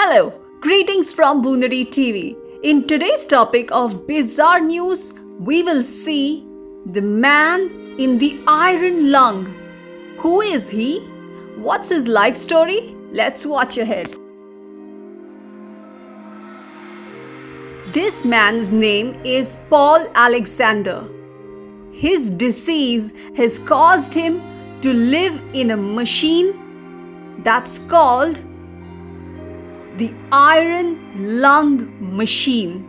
Hello, greetings from Boonary TV. In today's topic of bizarre news, we will see the man in the iron lung. Who is he? What's his life story? Let's watch ahead. This man's name is Paul Alexander. His disease has caused him to live in a machine that's called the iron lung machine.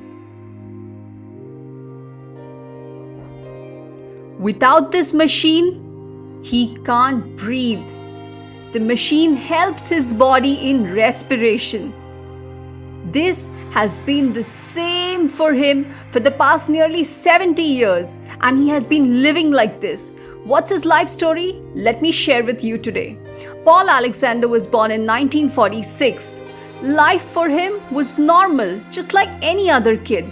Without this machine, he can't breathe. The machine helps his body in respiration. This has been the same for him for the past nearly 70 years, and he has been living like this. What's his life story? Let me share with you today. Paul Alexander was born in 1946. Life for him was normal, just like any other kid.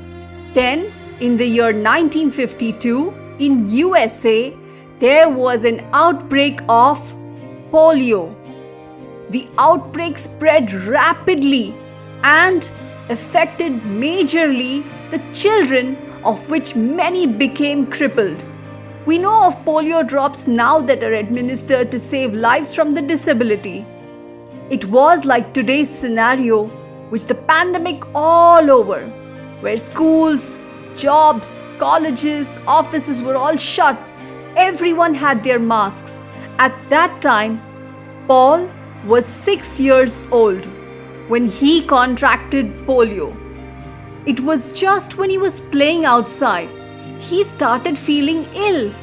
Then, in the year 1952, in USA, there was an outbreak of polio. The outbreak spread rapidly and affected majorly the children, of which many became crippled. We know of polio drops now that are administered to save lives from the disability. It was like today's scenario, which the pandemic all over, where schools, jobs, colleges, offices were all shut. Everyone had their masks. At that time, Paul was 6 years old when he contracted polio. It was just when he was playing outside, he started feeling ill.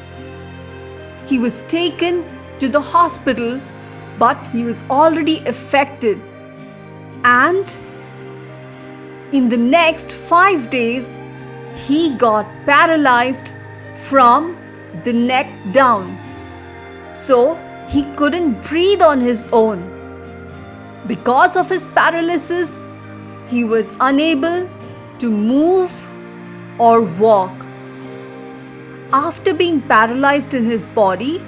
He was taken to the hospital, but he was already affected. And in the next 5 days, he got paralyzed from the neck down. So he couldn't breathe on his own. Because of his paralysis, he was unable to move or walk. After being paralyzed in his body,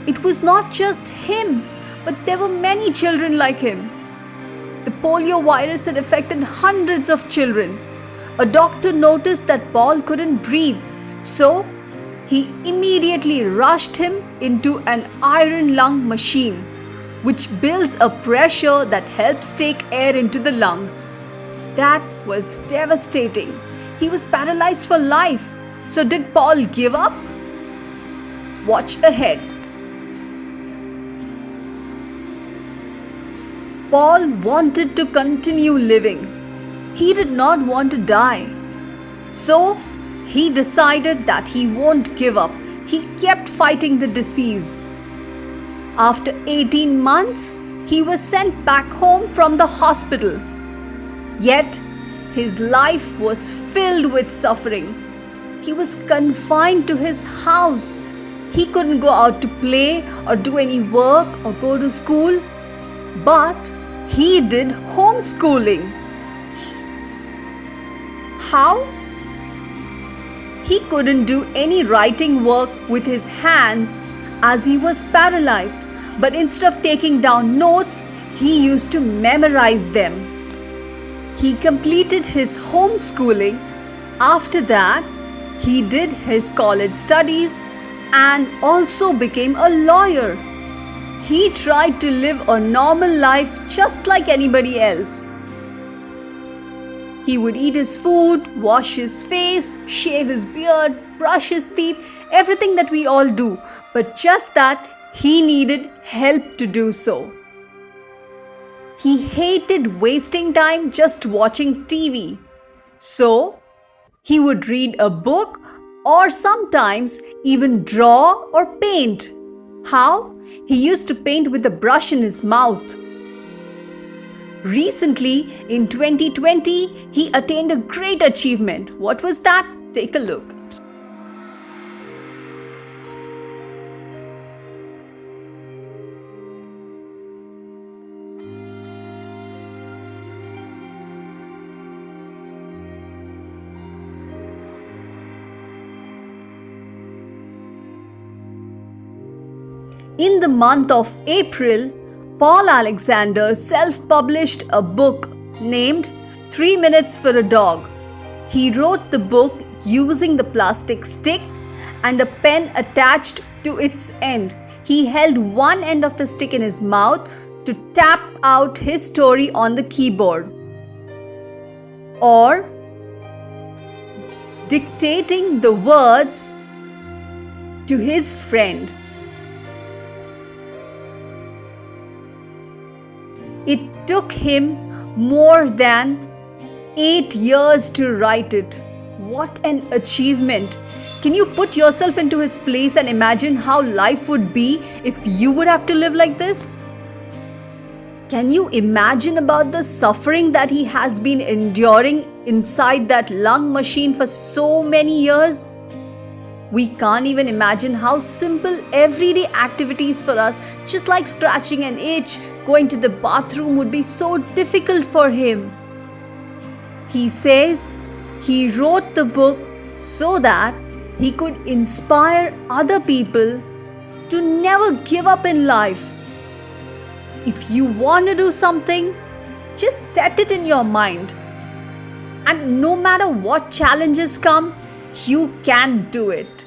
it was not just him, but there were many children like him. The polio virus had affected hundreds of children. A doctor noticed that Paul couldn't breathe, so he immediately rushed him into an iron lung machine, which builds a pressure that helps take air into the lungs. That was devastating. He was paralyzed for life. So did Paul give up? Watch ahead. Paul wanted to continue living. He did not want to die. So he decided that he won't give up. He kept fighting the disease. After 18 months, he was sent back home from the hospital. Yet, his life was filled with suffering. He was confined to his house. He couldn't go out to play or do any work or go to school. But he did homeschooling. How? He couldn't do any writing work with his hands as he was paralyzed. But instead of taking down notes, he used to memorize them. He completed his homeschooling. After that, he did his college studies and also became a lawyer. He tried to live a normal life just like anybody else. He would eat his food, wash his face, shave his beard, brush his teeth, everything that we all do. But just that, he needed help to do so. He hated wasting time just watching TV. So, he would read a book or sometimes even draw or paint. How? He used to paint with a brush in his mouth. Recently, in 2020, he attained a great achievement. What was that? Take a look. In the month of April, Paul Alexander self-published a book named 3 Minutes for a Dog. He wrote the book using the plastic stick and a pen attached to its end. He held one end of the stick in his mouth to tap out his story on the keyboard, or dictating the words to his friend. It took him more than 8 years to write it. What an achievement! Can you put yourself into his place and imagine how life would be if you would have to live like this? Can you imagine about the suffering that he has been enduring inside that lung machine for so many years? We can't even imagine how simple everyday activities for us, just like scratching an itch, going to the bathroom, would be so difficult for him. He says he wrote the book so that he could inspire other people to never give up in life. If you want to do something, just set it in your mind. And no matter what challenges come, you can do it.